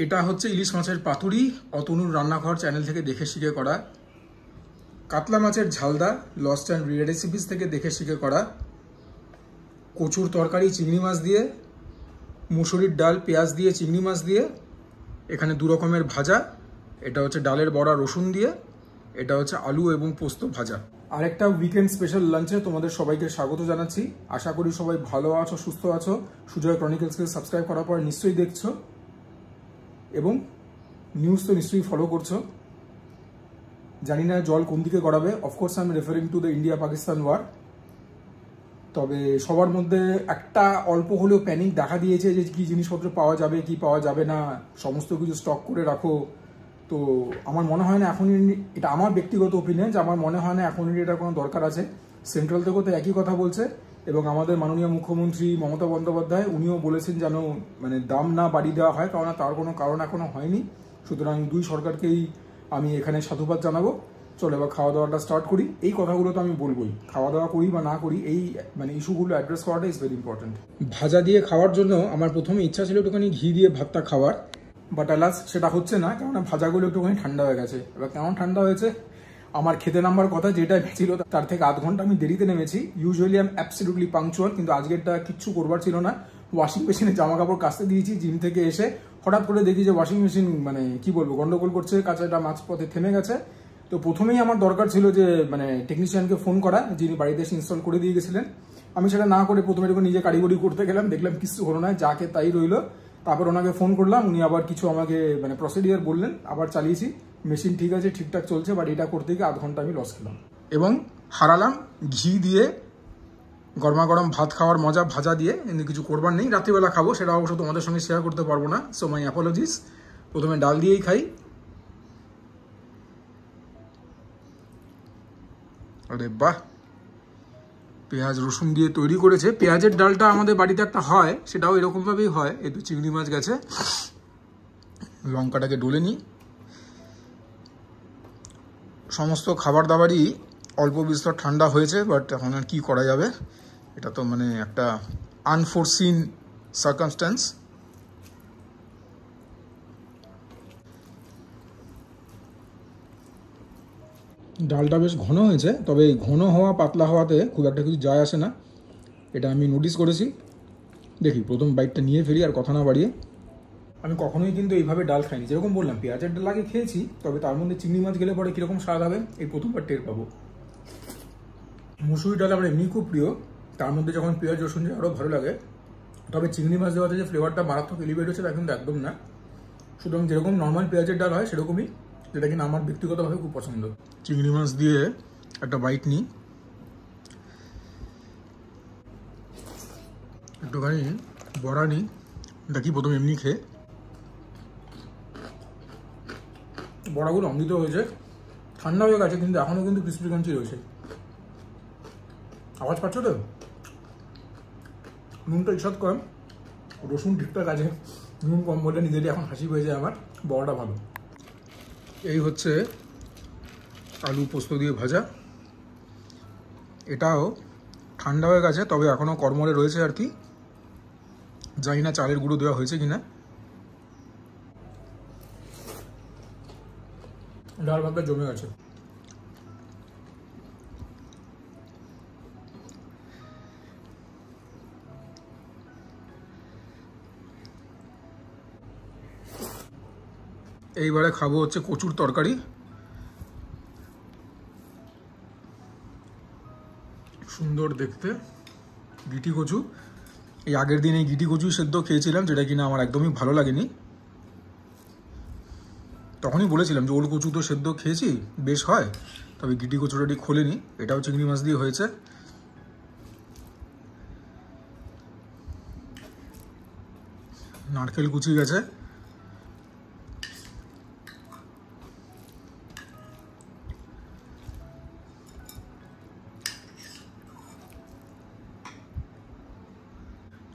এটা হচ্ছে ইলিশ মাছের পাতুরি, অতনুর রান্নাঘর চ্যানেল থেকে দেখে শিখে করা। কাতলা মাছের ঝালদা লস্ট অ্যান্ড রেসিপিস থেকে দেখে শিখে করা। কচুর তরকারি চিংড়ি মাছ দিয়ে, মুসুরির ডাল পেঁয়াজ দিয়ে চিংড়ি মাছ দিয়ে, এখানে দু রকমের ভাজা, এটা হচ্ছে ডালের বড়া রসুন দিয়ে, এটা হচ্ছে আলু এবং পোস্ত ভাজা। আরেকটা উইকেন্ড স্পেশাল লাঞ্চে তোমাদের সবাইকে স্বাগত জানাচ্ছি। আশা করি সবাই ভালো আছো, সুস্থ আছো। সুজয় ক্রনিকলসকে সাবস্ক্রাইব করার পর নিশ্চয়ই দেখছো এবং নিউজ তো নিশ্চয়ই ফলো করছো। জানি না জল কোন দিকে গড়াবে। Of course I am referring to the India Pakistan war. তবে সবার মধ্যে একটা অল্প হলেও প্যানিক দেখা দিয়েছে যে কি জিনিসপত্র পাওয়া যাবে কি পাওয়া যাবে না, সমস্ত কিছু স্টক করে রাখো। তো আমার মনে হয় না এখনই, এটা আমার ব্যক্তিগত ওপিনিয়ন, যে আমার মনে হয় না এখনই এটার কোনো দরকার আছে। সেন্ট্রাল থেকেও তো একই কথা বলছে এবং আমাদের মাননীয় মুখ্যমন্ত্রী মমতা বন্দ্যোপাধ্যায় উনিও বলেছেন যেন মানে দাম না বাড়িয়ে দেওয়া হয়, কারণ তার কোনো কারণ এখনো হয়নি। সুতরাং দুই সরকারকেই আমি এখানে সাধুবাদ জানাবো। চলো এবার খাওয়া দাওয়াটা স্টার্ট করি। এই কথাগুলো তো আমি বলবোই, খাওয়া দাওয়া করি বা না করি, এই মানে ইস্যুগুলো অ্যাড্রেস করাটা ইজ ভেরি ইম্পর্টেন্ট। ভাজা দিয়ে খাওয়ার জন্য আমার প্রথমে ইচ্ছা ছিল একটুখানি ঘি দিয়ে ভাতটা খাওয়ার, বাট অ্যালাস সেটা হচ্ছে না, কেননা ভাজাগুলো একটুখানি ঠান্ডা হয়ে গেছে। এবার কেমন ঠান্ডা হয়েছে, আমার খেতে নামার কথা যেটা ছিল তার থেকে আধ ঘন্টা আমি দেরিতে নেমেছি। Usually I am absolutely punctual, কিন্তু আজকেরটা কিচ্ছু করবার ছিল না। ওয়াশিং মেশিনে জামা কাপড় কাচতে দিয়েছি জিম থেকে এসে, হঠাৎ করে দেখি যে ওয়াশিং মেশিন মানে কি বলবো গন্ডগোল করছে, কাঁচাটা মাঝপথে থেমে গেছে। তো প্রথমেই আমার দরকার ছিল যে মানে টেকনিশিয়ানকে ফোন করা, যিনি বাড়িতে এসে ইনস্টল করে দিয়ে গেছিলেন। আমি সেটা না করে প্রথমে যখন নিজে কারিগরি করতে গেলাম, দেখলাম কিছু হলো না, যাকে তাই রইলো। তারপর ওনাকে ফোন করলাম, উনি আবার কিছু আমাকে মানে প্রসিডিওর বললেন, আবার চালিয়েছি। মেশিন ঠিক আছে, ঠিকঠাক চলছে, বাট এটা করতে গিয়ে আধ ঘন্টা আমি লস খেলাম এবং হারালাম। ঘি দিয়ে গরমা গরম ভাত খাওয়ার মজা ভাজা দিয়ে, কিন্তু কিছু করবার নেই। রাত্রিবেলা খাবো, সেটা অবশ্য তোমাদের সঙ্গে শেয়ার করতে পারবো না, সো মাই অ্যাপোলজিস। প্রথমে ডাল দিয়েই খাই। আরে বাহ, পেঁয়াজ রসুন দিয়ে তৈরি করেছে। পেঁয়াজের ডালটা আমাদের বাড়িতে একটা হয়, সেটাও এরকমভাবেই হয়। একটু চিংড়ি মাছ গেছে, লঙ্কাটাকে ডলে নিই। সমস্ত খাবার দাবারই অল্প বিস্তর ঠান্ডা হয়েছে, বাট এখন আর কী করা যাবে, এটা তো মানে একটা আনফোরসিন সার্কামস্ট্যান্স। ডালটা বেশ ঘন হয়েছে, তবে ঘন হওয়া পাতলা হওয়াতে খুব একটা কিছু যায় আসে না, এটা আমি নোটিস করেছি। দেখি প্রথম বাইটটা নিয়ে ফেলি আর কথা না বাড়িয়ে। আমি কখনোই কিন্তু এইভাবে ডাল খাইনি, যেরকম বললাম পেঁয়াজের ডাল আগে খেয়েছি, তবে তার মধ্যে চিংড়ি মাছ গেলে পরে কীরকম স্বাদ হবে এই প্রথমবার টের পাবো। মুসুরি ডাল আমার এমনি খুব প্রিয়, তার মধ্যে যখন পেঁয়াজ রসুন যায় আরও ভালো লাগে। তবে চিংড়ি মাছ দেওয়াতে যে ফ্লেভারটা মারাত্মক এলিভেট হচ্ছে তা কিন্তু একদম না। সুতরাং যেরকম নর্মাল পেঁয়াজের ডাল হয় সেরকমই, যেটা কিনা আমার ব্যক্তিগতভাবে খুব পছন্দ। চিংড়ি মাছ দিয়ে একটা বাইট নিই, একটুখানি বড়া নিই, দেখি প্রথমে এমনি খেয়ে। বড়াগুলো অমৃত হয়েছে, ঠান্ডা হয়ে গেছে, কিন্তু এখনও কিন্তু ক্রিসপি ক্রাঞ্চি রয়েছে। আওয়াজ পাচ্ছ তো? নুনটা ইসাদ কম, রসুন ঠিকঠাক আছে, নুন কম বলে নিজেরই এখন হাসি হয়ে যায় আমার। বড়াটা ভালো। এই হচ্ছে আলু পোস্ত দিয়ে ভাজা, এটাও ঠান্ডা হয়ে গেছে, তবে এখনও কর্মরে রয়েছে আর কি। জানি না চালের গুঁড়ো দেওয়া হয়েছে কিনা। ডাল ভাতটা জমে গেছে। এইবারে খাবো হচ্ছে কচুর তরকারি। সুন্দর দেখতে গিটি কচু। এই আগের দিন এই গিটি কচু সেদ্ধ খেয়েছিলাম, যেটা কিনা আমার একদমই ভালো লাগেনি। তখনই বলেছিলাম যে ওল কচু তো সেদ্ধ খেয়েছি, বেশ হয়, তবে গিটি কচুটা ঠিক খোলেনি। এটাও চিংড়ি মাছ দিয়ে হয়েছে। নারকেল কুচি গেছে,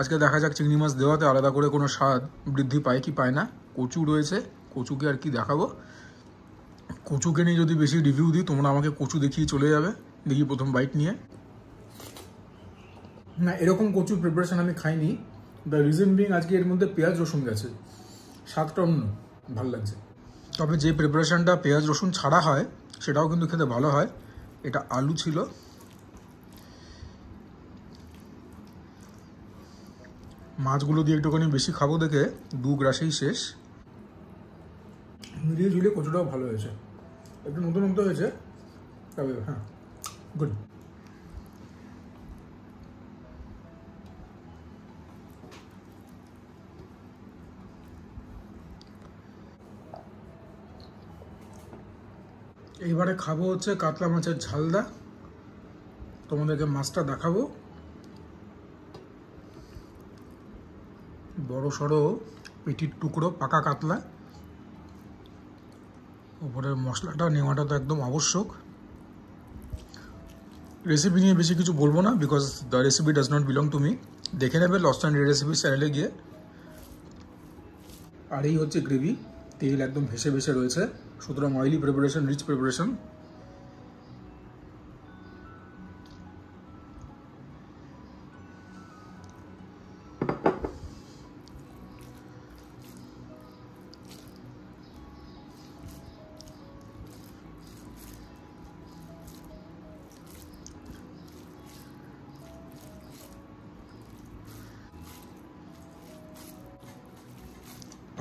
আজকে দেখা যাক চিংড়ি মাছ দেওয়াতে আলাদা করে কোনো স্বাদ বৃদ্ধি পায় কি পায় না। কচু রয়েছে, কচুকে আর কি দেখাবো। কচুকে নিয়ে যদি বেশি রিভিউ দিই তোমরা আমাকে কচু দেখিয়ে চলে যাবে। দেখি প্রথম বাইট নিয়ে। না, এরকম কচুর প্রিপারেশন আমি খাইনি। দ্য রিজন বিং আজকে এর মধ্যে পেঁয়াজ রসুন গেছে। স্বাদটা অন্য, ভালো লাগছে। তবে যে প্রিপারেশনটা পেঁয়াজ রসুন ছাড়া হয় সেটাও কিন্তু খেতে ভালো হয়। এটা আলু ছিল, মাছগুলো দিয়ে একটুখানি বেশি খাবো দেখে 2 গ্রাসেই শেষ। মিলিয়ে ঝুলিয়ে কচুটাও ভালো হয়েছে, একটু নতুন নতুন হয়েছে, তবে হ্যাঁ গুড। এইবারে খাবো হচ্ছে কাতলা মাছের ঝালদা। তোমাদেরকে মাছটা দেখাবো, বড় সড়ো পেটির টুকরো পাকা কাতলা। উপরের মশলাটা নেওয়াটা তো একদম আবশ্যক। রেসিপি নিয়ে বেশি কিছু বলবো না, because the recipe does not belong to me. দেখে নেবে লস্ট অ্যান্ড রেসিপি চ্যানেলে গিয়ে। আর এই হচ্ছে গ্রেভি, তেল একদম ভেসে ভেসে রয়েছে, সুতরাং অয়েলি প্রিপারেশন, রিচ প্রিপারেশন।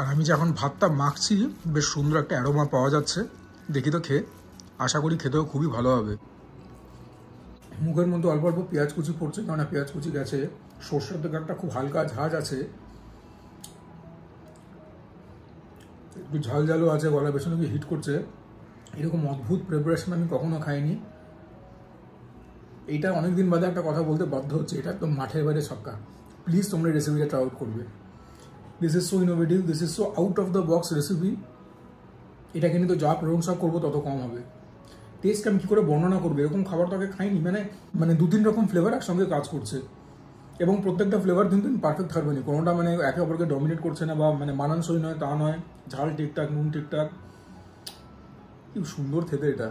আর আমি যে এখন ভাতটা মাখছি, বেশ সুন্দর একটা অ্যারোমা পাওয়া যাচ্ছে। দেখি তো খেয়ে, আশা করি খেতেও খুবই ভালো হবে। মুখের মধ্যে অল্প অল্প পেঁয়াজ কুচি পড়ছে, কারণ পেঁয়াজ কুচি গেছে। সর্ষের থেকে একটা খুব হালকা ঝাঁজ আছে, একটু ঝাল ঝালও আছে, গলা পেছনে হিট করছে। এরকম অদ্ভুত প্রিপারেশন আমি কখনো খাইনি। এইটা অনেকদিন বাদে একটা কথা বলতে বাধ্য হচ্ছে, এটা একদম মাঠের বাইরে ছক্কা। প্লিজ তোমরা রেসিপিটা ট্রাই আউট করবে। This is so innovative, this is so out of the box recipe. এটাকে নিয়ে তো যা প্রশংসা করবো তত কম হবে। টেস্ট আমি কী করে বর্ণনা করবো, এরকম খাবার তো আগে খাইনি। মানে 2-3 রকম ফ্লেভার একসঙ্গে কাজ করছে, এবং প্রত্যেকটা ফ্লেভার কিন্তু পারফেক্ট থাকবে না, কোনোটা মানে একে অপরকে ডমিনেট করছে না, বা মানে মানানসই নয় তা নয়। ঝাল ঠিকঠাক, নুন ঠিকঠাক, কি সুন্দর খেতে, এটা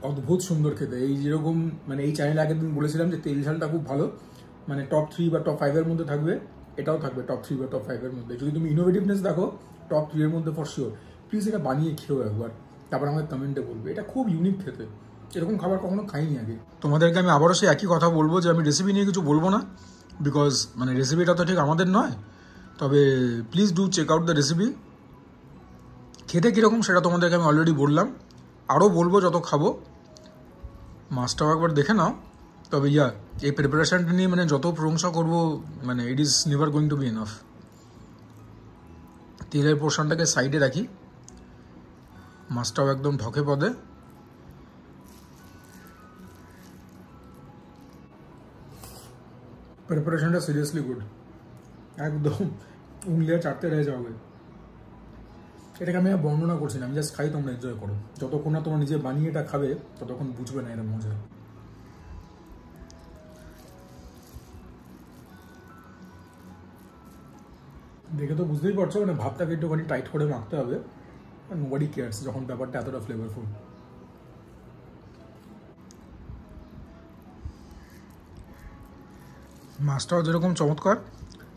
অদ্ভুত সুন্দর খেতে। এই যেরকম মানে এই চ্যানেলে আগের দিন বলেছিলাম যে তেল ঝালটা খুব ভালো, মানে টপ 3 বা টপ 5 এর মধ্যে থাকবে, এটাও থাকবে টপ 3 বা টপ 5 এর মধ্যে। যদি তুমি ইনোভেটিভনেস দেখো, টপ 3 এর মধ্যে ফর শিওর। প্লিজ এটা বানিয়ে খেও একবার, তারপর আমাকে কমেন্টে বলবে। এটা খুব ইউনিক খেতে, এরকম খাবার কখনো খাইনি আগে। তোমাদেরকে আমি আবারও সেই একই কথা বলবো যে আমি রেসিপি নিয়ে কিছু বলবো না, বিকজ মানে রেসিপিটা তো ঠিক আমাদের নয়। তবে please do check out the recipe. খেতে কীরকম সেটা তোমাদেরকে আমি অলরেডি বললাম, আরও বলবো যত খাবো। মাছটাও একবার দেখে নাও। তবে এই প্রিপারেশনটা নিয়ে মানে যত প্রশংসা করবো, মানে it is never going to B enough. তেলের পোর্শনটাকে সাইডে রাখি, মাছটাও একদম ঢকে পদে। প্রিপারেশনটা সিরিয়াসলি গুড, একদম উংলিয়া চাটতে রয়ে যাবে। এটাকে আমি বর্ণনা করছি না, আমি জাস্ট খাই, তোমরা এনজয় করো। যতক্ষণ না তোমরা নিজে বানিয়ে এটা খাবে ততক্ষণ বুঝবে না এর মজা। দেখে তো বুঝতেই পারছো, মানে ভাতটাকে একটুখানি টাইট করে মাখতে হবে। নোবডি কেয়ারস যখন ব্যাপারটা এতটা ফ্লেভারফুল। মাছটাও যেরকম চমৎকার,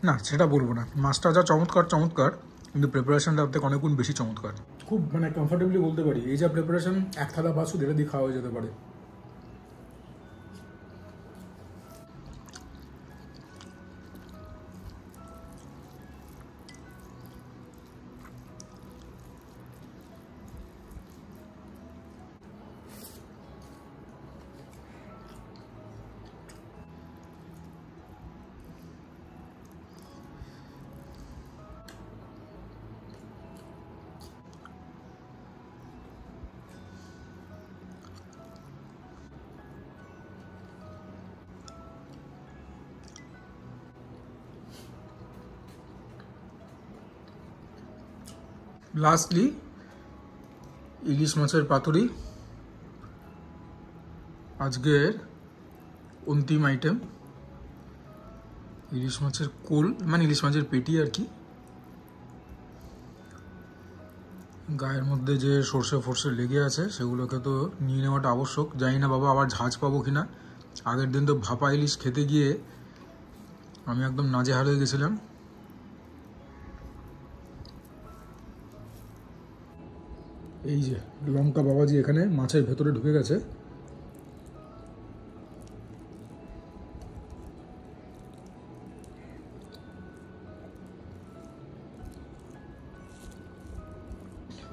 না সেটা বলবো না, মাছটা যা চমৎকার চমৎকার, কিন্তু প্রিপারেশনটা থেকে অনেক গুণ বেশি চমৎকার। খুব মানে কমফোর্টেবলি বলতে পারি, এই যা প্রিপারেশন, এক থালা ভাত শুধু এটা দিয়ে খাওয়া যেতে পারে। লাস্টলি ইলিশ মাছের পাতুরি, আজকের অন্তিম আইটেম। ইলিশ মাছের কোল, মানে ইলিশ মাছের পেটি আর কি। গায়ের মধ্যে যে সর্ষে ফর্ষে লেগে আছে সেগুলোকে তো নিয়ে নেওয়াটা আবশ্যক। জানি না বাবা আবার ঝাঁজ পাবো কিনা। আগের দিন তো ভাপা ইলিশ খেতে গিয়ে আমি একদম নাজেহাল হয়ে গেছিলাম। এই যে লঙ্কা বাবাজি এখানে মাছের ভেতরে ঢুকে গেছে।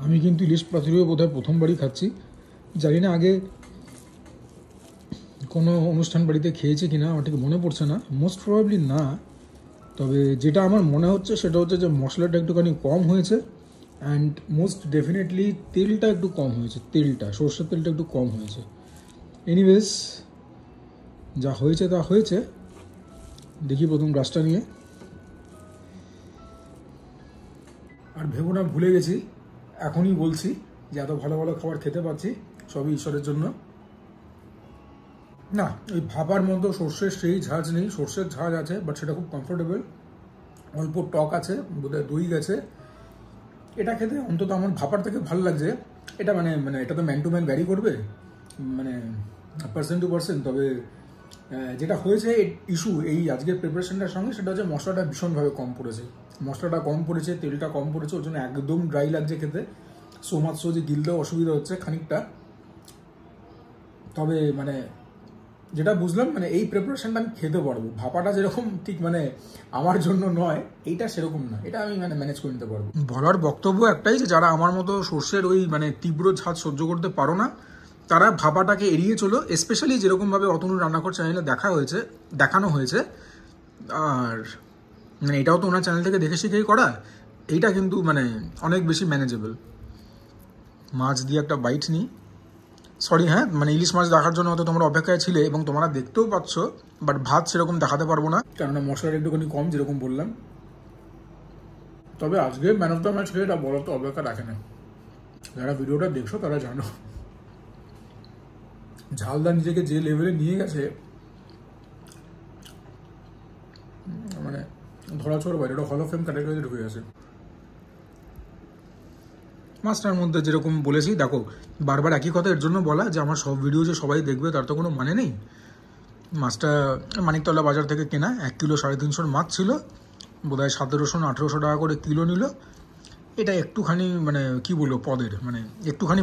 আমি কিন্তু ইলিশ পাতুরিও বোধহয় প্রথমবারই খাচ্ছি, জানি না আগে কোনো অনুষ্ঠান বাড়িতে খেয়েছি কিনা আমার ঠিক মনে পড়ছে না, মোস্ট প্রবাবলি না। তবে যেটা আমার মনে হচ্ছে সেটা হচ্ছে যে মশলাটা একটুখানি কম হয়েছে, অ্যান্ড মোস্ট ডেফিনেটলি তেলটা একটু কম হয়েছে, সর্ষের তেলটা একটু কম হয়েছে। এনিওয়েজ, যা হয়েছে তা হয়েছে। দেখি প্রথম গ্লাসটা নিয়ে। আর ভেবো না ভুলে গেছি, এখনই বলছি যে এত ভালো ভালো খাবার খেতে পাচ্ছি সবই ঈশ্বরের জন্য। না, ওই ভাবার মতো সর্ষের সেই ঝাঁজ নেই, সর্ষের ঝাঁজ আছে বাট সেটা খুব কমফোর্টেবল, অল্প টক আছে, বোধহয় দই গেছে। এটা খেতে অন্তত আমার ভাপার থেকে ভালো লাগছে। এটা মানে এটা তো ম্যান টু ম্যান ভ্যারি করবে, মানে পার্সন টু পার্সন। তবে যেটা হয়েছে ইস্যু এই আজকের প্রিপারেশনটার সঙ্গে, সেটা হচ্ছে মশলাটা ভীষণভাবে কম পড়েছে, মশলাটা কম পড়েছে, তেলটা কম পড়েছে, ওর জন্য একদম ড্রাই লাগছে খেতে। সো মাছ যে গিলতেও অসুবিধা হচ্ছে খানিকটা। তবে মানে যেটা বুঝলাম, মানে এই প্রিপারেশনটা আমি খেতে পারবো। ভাপাটা যেরকম ঠিক মানে আমার জন্য নয়, এইটা সেরকম না, এটা আমি মানে ম্যানেজ করে নিতে পারবো। বলার বক্তব্য একটাই যে যারা আমার মতো সর্ষের ওই মানে তীব্র ঝাঁজ সহ্য করতে পারো না, তারা ভাপাটাকে এড়িয়ে চলো। স্পেশালি যেরকমভাবে অতনুর রান্নাঘর চ্যানেলে দেখানো হয়েছে, আর মানে এটাও তো ওনার চ্যানেল থেকে দেখে শিখেই করা, এইটা কিন্তু মানে অনেক বেশি ম্যানেজেবল। মাছ দিয়ে একটা বাইট নিই। সরি, হ্যাঁ, মানে ইলিশ মাছ দেখার জন্য হয়তো তোমরা অপেক্ষায় ছিলে এবং তোমরা দেখতেও পাচ্ছ, বাট ভাত সেরকম দেখাতে পারবো না, কেননা মশলাটা একটুখানি কম, যেরকম বললাম। তবে আজকে ম্যান অফ দ্য ম্যাচ খেয়ে এটা বলার তো অপেক্ষা রাখে না। যারা ভিডিওটা দেখছো তারা জানো ঝালদা নিজেকে যে লেভেলে নিয়ে গেছে, মানে ধরাছোঁয়ার বাইরে, এটা হল অফ ফেম ক্যাটাগরিতে ঢুকে গেছে। মাছটার মধ্যে যেরকম বলেছি, দেখো বারবার একই কথা এর জন্য বলা যে আমার সব ভিডিও যে সবাই দেখবে তার তো কোনো মানে নেই। মাছটা মানিকতলা বাজার থেকে কেনা, 1 কিলো 350 মাছ ছিল, বোধহয় 1700-1800 টাকা করে কিলো নিল। এটা একটুখানি মানে কি বলবো পদের, মানে একটুখানি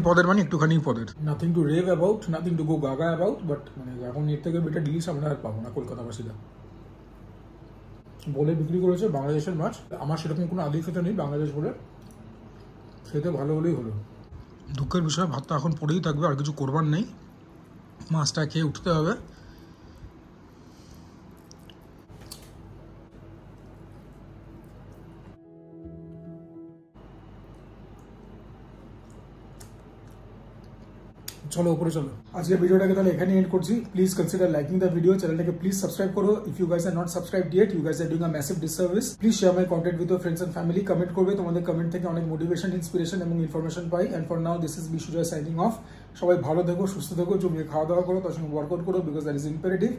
পদের। Nothing to rave about, nothing to go gaga about, but মানে এখন এর থেকে বেটার ডিলস আমরা আর পাবো না কলকাতাবাসীরা। বলে বিক্রি করেছে বাংলাদেশের মাছ, আমার সেরকম কোনো আদিক্ষেতা নেই বাংলাদেশ বলে, খেতে ভালো হলেই হলো। দুঃখের বিষয়, ভাতটা এখন পড়েই থাকবে, আর কিছু করবার নেই, মাছটা খেয়ে উঠতে হবে। চলো উপরে চলো। আজকে ভিডিওটাকে তাহলে এখানে এন্ড করছি। Please consider liking the video, চ্যানেলটাকে প্লিজ সাবস্ক্রাইব করো। If you guys are not subscribed yet, you guys are doing a massive disservice. Please share my content with your friends and family. Comment করবে, তোমাদের comment থেকে অনেক motivation, inspiration এবং information পাই। And for now this is Bishujoy signing off. সবাই ভালো থেকো, সুস্থ থেকো, জমিয়ে খাওয়া দাওয়া করো, তার সঙ্গে ওয়ার্কআউট করো, বিকজ দ্যাট ইজ ইম্পারেটিভ।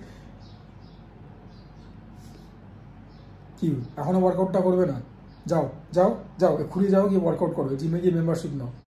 কি এখনো ওয়ার্কআউটটা করবে না? যাও যাও যাও, এক্ষুনি যাও, গিয়ে ওয়ার্কআউট করো, জিমে গিয়ে মেম্বারশিপ নাও।